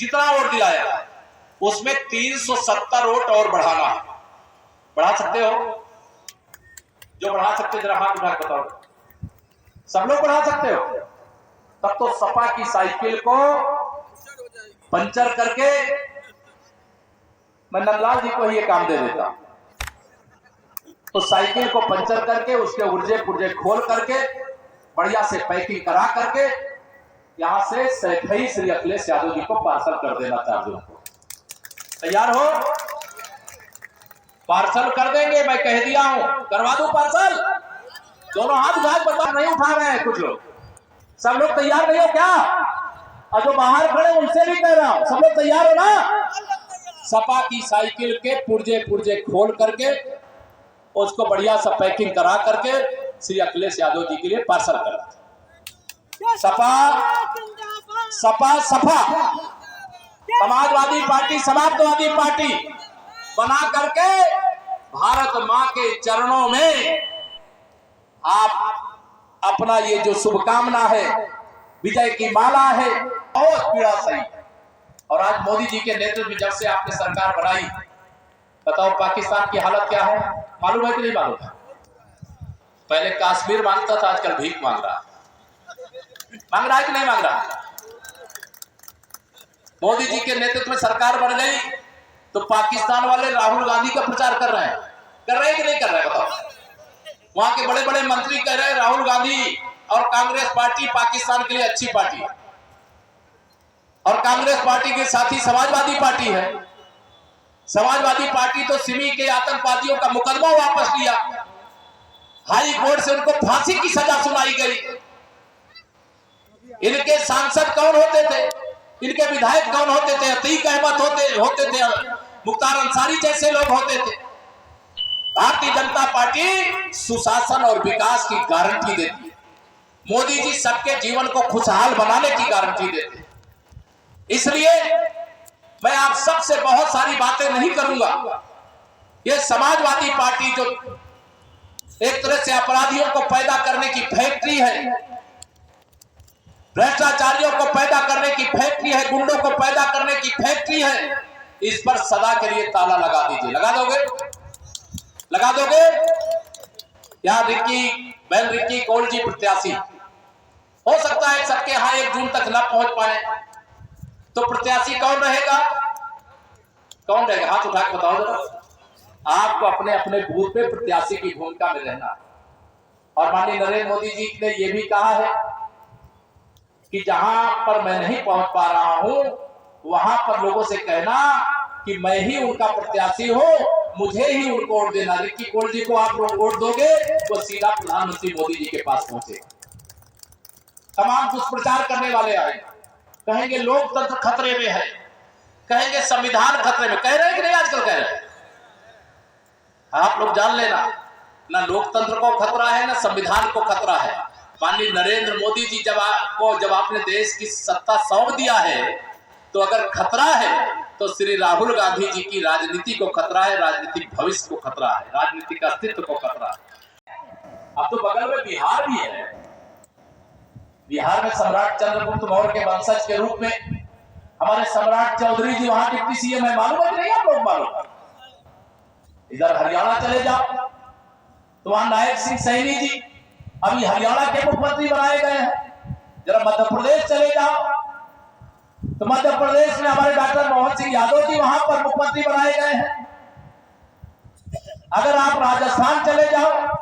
जितना वोट दिलाया उसमें 370 वोट और बढ़ाना है। बढ़ा सकते हो? जो बढ़ा सकते जरा हाथ उठा के बताओ। सब लोग बढ़ा सकते हो? तब तो सपा की साइकिल को पंचर करके मैं नंदलाल जी को ही ये काम दे देता। तो साइकिल को पंचर करके उसके उर्जे पुर्जे खोल करके बढ़िया से पैकिंग करा करके यहां से सैकड़ों श्री अखिलेश यादव जी को पार्सल कर देना चाहते हो। तैयार हो? पार्सल कर देंगे, मैं कह दिया हूं। करवा दूं पार्सल? दोनों हाथ उठा बता, नहीं उठा रहे हैं कुछ लोग। सब लोग तैयार नहीं हो क्या? और जो बाहर खड़े उनसे भी कह रहा हूं, सब लोग तैयार हो ना? सपा की साइकिल के पुर्जे पुर्जे खोल करके उसको बढ़िया सा पैकिंग करा करके श्री अखिलेश यादव जी के लिए पार्सल करा। सपा सपा सपा समाजवादी पार्टी, समाजवादी पार्टी बना करके भारत मां के चरणों में आप अपना ये जो शुभकामना है, विजय की माला है, बहुत पीड़ा सही। और आज मोदी जी के नेतृत्व में जब से आपने सरकार बनाई, बताओ पाकिस्तान की हालत क्या है? मालूम है कि नहीं मालूम है? पहले कश्मीर मांगता था, आजकल भीख मांग रहा है कि नहीं मांग रहा? मोदी जी के नेतृत्व में सरकार बन गई तो पाकिस्तान वाले राहुल गांधी का प्रचार कर रहे हैं कि नहीं कर रहे हैं? बताओ। वहां के बड़े बड़े मंत्री कह रहे हैं राहुल गांधी और कांग्रेस पार्टी पाकिस्तान के लिए अच्छी पार्टी है, और कांग्रेस पार्टी के साथी समाजवादी पार्टी है। समाजवादी पार्टी तो सिमी के आतंकवादियों का मुकदमा वापस लिया, हाई कोर्ट से उनको फांसी की सजा सुनाई गई। इनके सांसद कौन होते थे? इनके विधायक कौन होते थे? अतीक अहमद होते थे, मुख्तार अंसारी जैसे लोग होते थे। भारतीय जनता पार्टी सुशासन और विकास की गारंटी देती है। मोदी जी सबके जीवन को खुशहाल बनाने की गारंटी देते हैं। इसलिए मैं आप सबसे बहुत सारी बातें नहीं करूंगा। ये समाजवादी पार्टी जो एक तरह से अपराधियों को पैदा करने की फैक्ट्री है, भ्रष्टाचारियों को पैदा करने की फैक्ट्री है, गुंडों को पैदा करने की फैक्ट्री है, इस पर सदा के लिए ताला लगा दीजिए। लगा दोगे? लगा दोगे? या रिक्की कौल जी प्रत्याशी हो सकता है सबके यहां 1 जून तक न पहुंच पाए, तो प्रत्याशी कौन रहेगा? कौन रहेगा? हाथ उठा के बताओ जरा। आपको अपने अपने बूथ पे प्रत्याशी की भूमिका में रहना। और माननीय नरेंद्र मोदी जी ने यह भी कहा है कि जहां पर मैं नहीं पहुंच पा रहा हूं वहां पर लोगों से कहना कि मैं ही उनका प्रत्याशी हूं, मुझे ही उनको वोट देना। रिक्की कौल जी को आप लोग वोट दोगे तो सीधा प्रधानमंत्री मोदी जी के पास पहुंचेगा। तमाम दुष्प्रचार करने वाले आए, कहेंगे लोकतंत्र खतरे में है, कहेंगे संविधान खतरे में। कह रहे हैं कि नहीं? आजकल कह रहे हैं। आप लोग जान लेना, ना लोकतंत्र को खतरा है ना संविधान को खतरा है। माननीय नरेंद्र मोदी जी जब आपने देश की सत्ता सौंप दिया है, तो अगर खतरा है तो श्री राहुल गांधी जी की राजनीति को खतरा है, राजनीतिक भविष्य को खतरा है, राजनीतिक अस्तित्व को खतरा है। अब तो बगल में बिहार भी है। बिहार में सम्राट चंद्रगुप्त मौर्य के वंशज के रूप में हमारे सम्राट चौधरी जी वहां डिप्टी सीएम है। मालूम है कि नहीं? आप लोग मालूम? इधर हरियाणा चले जाओ तो वहां नायक सिंह सैनी जी अभी हरियाणा के मुख्यमंत्री बनाए गए हैं। जरा मध्य प्रदेश चले जाओ तो मध्य प्रदेश में हमारे डॉक्टर मोहन सिंह यादव जी वहां पर मुख्यमंत्री बनाए गए हैं। अगर आप राजस्थान चले जाओ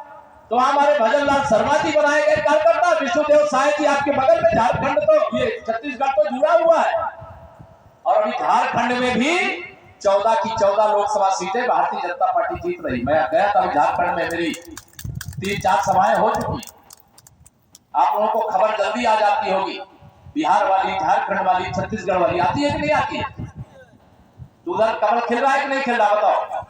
तो हमारे भजन लाल शर्मा जी बनाए गए कार्यकर्ता। विष्णुदेव साय जी आपके बगल में। झारखंड तो ये छत्तीसगढ़ तो जुड़ा हुआ है, और अभी झारखंड में भी 14 की 14 लोकसभा सीटें भारतीय जनता पार्टी जीत रही। मैं गया था झारखंड में, मेरी 3-4 सभाएं हो चुकी। आप लोगों को खबर जल्दी आ जाती होगी। बिहार वाली, झारखंड वाली, छत्तीसगढ़ वाली आती है कि नहीं आती है? तो उधर कमल खिल रहा है कि नहीं खिल रहा? बताओ।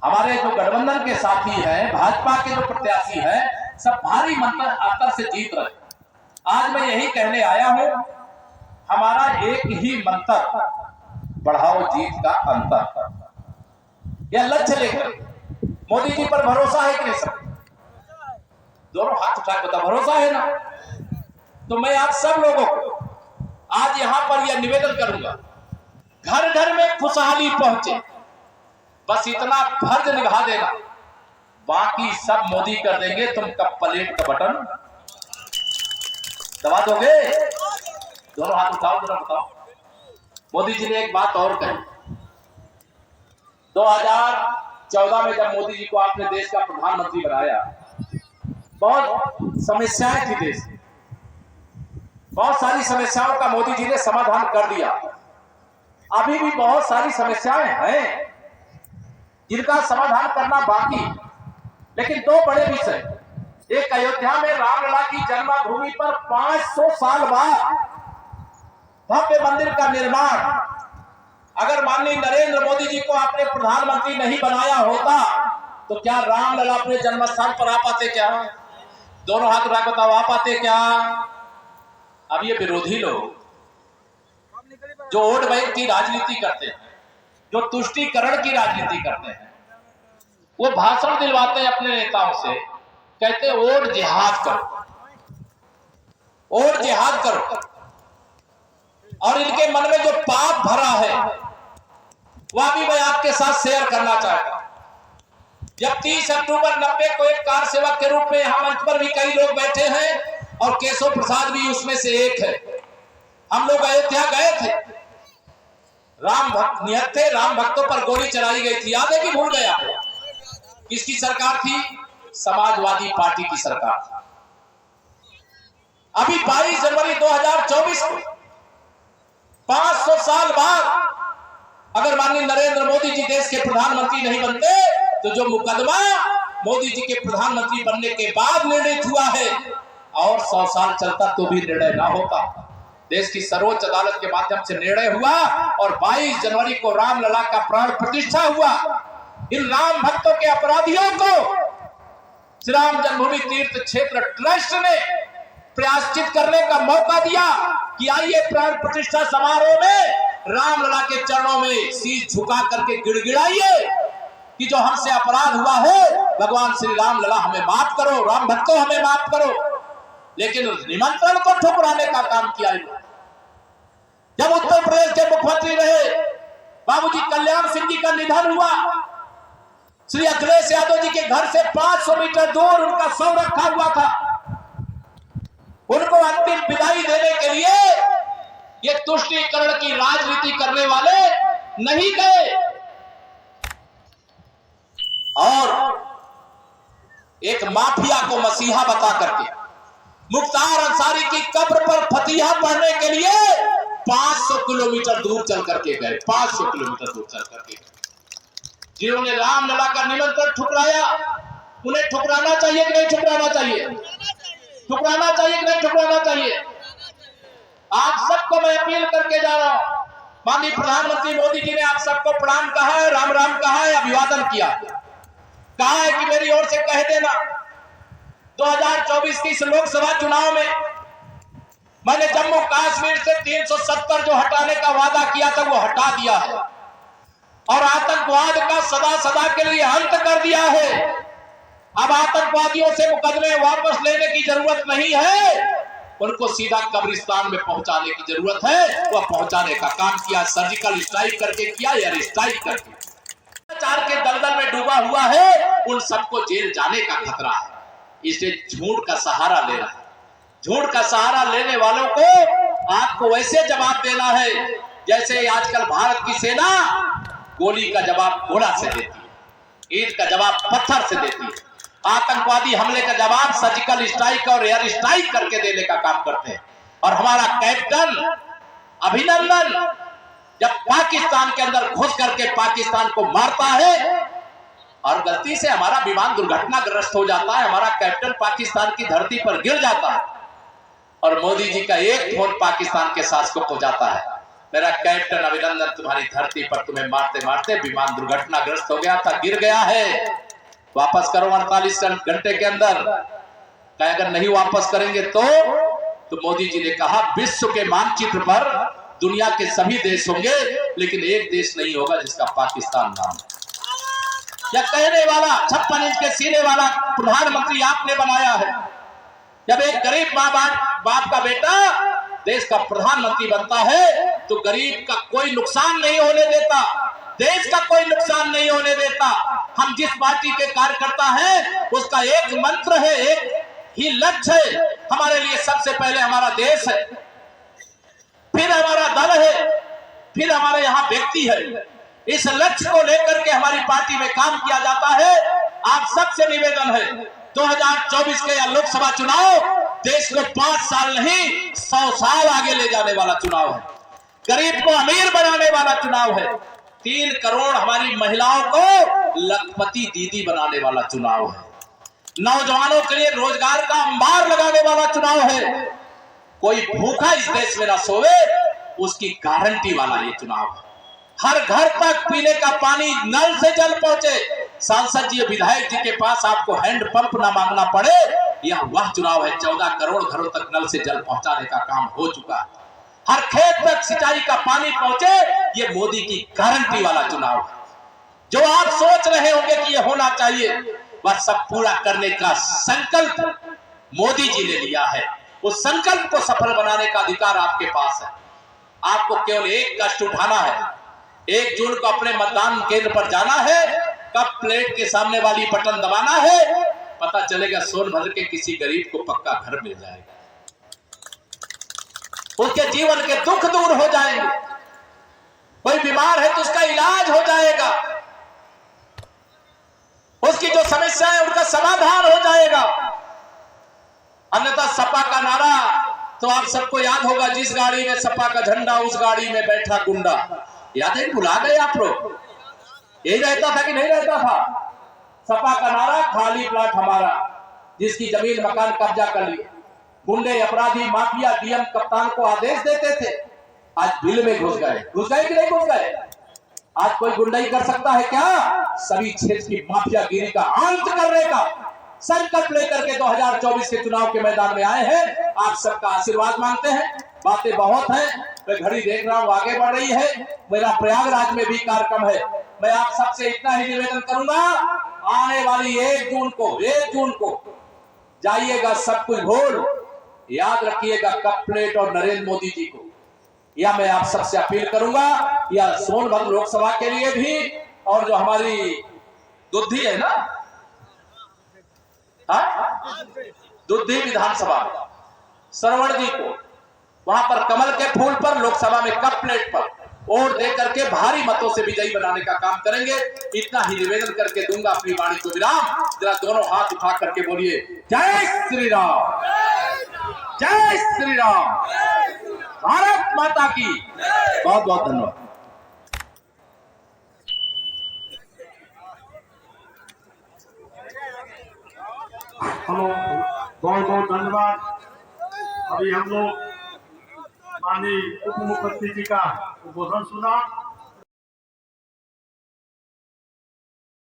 हमारे जो गठबंधन के साथी हैं, भाजपा के जो प्रत्याशी हैं, सब भारी अंतर से जीत रहे। आज मैं यही कहने आया हूं, हमारा एक ही मंत्र, बढ़ाओ जीत का अंतर। यह लक्ष्य लेकर मोदी जी पर भरोसा है कि नहीं? सब दोनों हाथ उठा के बता, भरोसा है ना? तो मैं आप सब लोगों को आज यहां पर यह निवेदन करूंगा, घर घर में खुशहाली पहुंचे, बस इतना फर्ज निभा देना, बाकी सब मोदी कर देंगे। तुम कब प्लेट का बटन दबा दोगे? दोनों हाथ उठाओ, जरा बताओ। मोदी जी ने एक बात और कही, 2014 में जब मोदी जी को आपने देश का प्रधानमंत्री बनाया, बहुत समस्याएं थी देश में, बहुत सारी समस्याओं का मोदी जी ने समाधान कर दिया। अभी भी बहुत सारी समस्याएं हैं जिनका समाधान करना बाकी, लेकिन दो बड़े विषय, एक अयोध्या में रामलला की जन्मभूमि पर 500 साल बाद भव्य मंदिर का निर्माण, अगर माननीय नरेंद्र मोदी जी को आपने प्रधानमंत्री नहीं बनाया होता तो क्या रामलला अपने जन्म स्थान पर आ पाते? क्या दोनों हाथ उठा बताओ, आ पाते क्या? अब ये विरोधी लोग जो वोट बैंक की राजनीति करते हैं, जो तुष्टीकरण की राजनीति करते हैं, वो भाषण दिलवाते हैं अपने नेताओं से, कहते हैं वोट जिहाद करो, वोट जिहाद करो। और इनके मन में जो पाप भरा है वह भी मैं आपके साथ शेयर करना चाहता हूं। जब 30 अक्टूबर 90 को एक कार सेवक के रूप में यहां मंच पर भी कई लोग बैठे हैं और केशव प्रसाद भी उसमें से एक है, हम लोग अयोध्या गए थे, राम भक्त निहत्थे थे, राम भक्तों पर गोली चलाई गई थी, याद है कि भूल गया? किसकी सरकार थी? समाजवादी पार्टी की सरकार। अभी 22 जनवरी 2024 को 500 साल बाद अगर माननीय नरेंद्र मोदी जी देश के प्रधानमंत्री नहीं बनते तो जो मुकदमा मोदी जी के प्रधानमंत्री बनने के बाद निर्णित हुआ है और 100 साल चलता तो भी निर्णय ना होता। देश की सर्वोच्च अदालत के माध्यम से निर्णय हुआ और 22 जनवरी को रामलला का प्राण प्रतिष्ठा हुआ। इन राम भक्तों के अपराधियों को श्री राम जन्मभूमि तीर्थ क्षेत्र ट्रस्ट ने प्रायश्चित करने का मौका दिया कि आइए प्राण प्रतिष्ठा समारोह में रामलला के चरणों में शीश झुका करके गिड़गिड़ाइए कि जो हमसे अपराध हुआ है भगवान श्री रामलला हमें माफ करो, राम भक्तों हमें माफ करो। लेकिन निमंत्रण को ठुकराने का काम किया। जब उत्तर प्रदेश के मुख्यमंत्री रहे बाबूजी कल्याण सिंह जी का निधन हुआ, श्री अखिलेश यादव जी के घर से 500 मीटर दूर उनका शव रखा हुआ था। उनको अंतिम विदाई देने के लिए ये तुष्टीकरण की राजनीति करने वाले नहीं गए और एक माफिया को मसीहा बता करके मुख्तार अंसारी की कब्र पर फतिहा पढ़ने के लिए 500 किलोमीटर दूर चल करके गए, 500 किलोमीटर दूर चल करके गए। जिन्होंने रामलला का निमंत्रण ठुकराया, उन्हें ठुकराना चाहिए कि नहीं ठुकराना चाहिए? ठुकराना चाहिए कि नहीं ठुकराना चाहिए? आप सबको मैं अपील करके जा रहा हूं, माननीय प्रधानमंत्री मोदी जी ने आप सबको प्रणाम कहा है, राम राम कहा है, अभिवादन किया, कहा है कि मेरी ओर से कह देना 2024 की इस लोकसभा चुनाव में मैंने जम्मू कश्मीर से 370 जो हटाने का वादा किया था वो हटा दिया है और आतंकवाद का सदा सदा के लिए अंत कर दिया है। अब आतंकवादियों से मुकदमे वापस लेने की जरूरत नहीं है, उनको सीधा कब्रिस्तान में पहुंचाने की जरूरत है। वह पहुंचाने का काम किया, सर्जिकल स्ट्राइक करके किया, एयर स्ट्राइक करके। चार के दलदल में डूबा हुआ है, उन सबको जेल जाने का खतरा है, इसलिए झूठ का सहारा ले रहा है। झूठ का सहारा लेने वालों को आपको वैसे जवाब देना है जैसे आजकल भारत की सेना गोली का जवाब घोड़ा से देती है, ईंट का जवाब पत्थर से देती है, आतंकवादी हमले का जवाब सर्जिकल स्ट्राइक और एयर स्ट्राइक करके देने का काम करते हैं। और हमारा कैप्टन अभिनंदन जब पाकिस्तान के अंदर घुस करके पाकिस्तान को मारता है और गलती से हमारा विमान दुर्घटनाग्रस्त हो जाता है, हमारा कैप्टन पाकिस्तान की धरती पर गिर जाता है और मोदी जी का एक फोन पाकिस्तान के शासकों को जाता है, मेरा कैप्टन अभिनंदन तुम्हारी धरती पर तुम्हें मारते मारते विमान दुर्घटनाग्रस्त हो गया था, गिर गया है, वापस करो 48 घंटे के अंदर। अगर नहीं वापस करेंगे तो मोदी जी ने कहा विश्व के मानचित्र पर दुनिया के सभी देश होंगे लेकिन एक देश नहीं होगा जिसका पाकिस्तान नाम है। यह कहने वाला 56 इंच के सीने वाला प्रधानमंत्री आपने बनाया है। जब एक गरीब माँ बाप का बेटा देश का प्रधानमंत्री बनता है तो गरीब का कोई नुकसान नहीं होने देता, देश का कोई नुकसान नहीं होने देता। हम जिस पार्टी के कार्यकर्ता हैं उसका एक मंत्र है, एक ही लक्ष्य है, हमारे लिए सबसे पहले हमारा देश है, फिर हमारा दल है, फिर हमारे यहाँ व्यक्ति है। इस लक्ष्य को लेकर के हमारी पार्टी में काम किया जाता है। आप सबसे निवेदन है 2024 के या लोकसभा चुनाव देश को 5 साल नहीं 100 साल आगे ले जाने वाला चुनाव है, गरीब को अमीर बनाने वाला चुनाव है, 3 करोड़ हमारी महिलाओं को लखपति दीदी बनाने वाला चुनाव है, नौजवानों के लिए रोजगार का अंबार लगाने वाला चुनाव है। कोई भूखा इस देश में ना सोवे उसकी गारंटी वाला ये चुनाव है। हर घर तक पीने का पानी नल से जल पहुंचे, सांसद जी विधायक जी के पास आपको हैंड पंप ना मांगना पड़े, यह वह चुनाव है। 14 करोड़ घरों तक नल से जल पहुंचाने का काम हो चुका है, हर खेत तक सिंचाई का पानी पहुंचे, ये मोदी की गारंटी वाला चुनाव है। जो आप सोच रहे होंगे कि ये होना चाहिए, वह सब पूरा करने का संकल्प मोदी जी ने लिया है। उस संकल्प को सफल बनाने का अधिकार आपके पास है। आपको केवल एक कष्ट उठाना है, 1 जून को अपने मतदान केंद्र पर जाना है, कप प्लेट के सामने वाली बटन दबाना है, पता चलेगा सोनभद्र के किसी गरीब को पक्का घर मिल जाएगा, उसके जीवन के दुख दूर हो जाएंगे, कोई बीमार है तो उसका इलाज हो जाएगा, उसकी जो समस्या है उनका समाधान हो जाएगा। अन्यथा सपा का नारा तो आप सबको याद होगा, जिस गाड़ी में सपा का झंडा उस गाड़ी में बैठा गुंडा। याद है, भुला गए आप लोग? यही रहता था कि नहीं रहता था? सपा का नारा खाली प्लाट हमारा, जिसकी जमीन मकान कब्जा कर लिए, गुंडे अपराधी माफिया डीएम कप्तान को आदेश देते थे, आज बिल में घुस गए कि नहीं घुस गए? आज कोई गुंडाई कर सकता है क्या? सभी क्षेत्र की माफियागिरी का अंत करने का संकल्प लेकर के 2024 के चुनाव के मैदान में आए हैं। आप सबका आशीर्वाद मांगते हैं। बातें बहुत हैं, मैं घड़ी देख रहा हूं आगे बढ़ रही है, मेरा प्रयागराज में भी कार्यक्रम है। मैं आप सबसे इतना ही निवेदन करूंगा, आने वाली 1 जून को जाइएगा सब कुछ भूल, याद रखिएगा कप प्लेट और नरेंद्र मोदी जी को। यह मैं आप सबसे अपील करूंगा, या सोनभद्र लोकसभा के लिए भी, और जो हमारी दुद्धि है ना, दुद्धि विधानसभा श्रवण जी को, वहां पर कमल के फूल पर, लोकसभा में कप प्लेट पर वोट दे करके भारी मतों से विजयी बनाने का काम करेंगे। इतना ही निवेदन करके दूंगा अपनी वाणी को विराम। जरा दोनों हाथ उठा करके बोलिए जय श्री राम, जय श्री राम, भारत माता की। बहुत बहुत धन्यवाद। हेलो, बहुत बहुत धन्यवाद। अभी हम लोग माननीय उप मुख्यमंत्री जी का उद्बोधन सुना।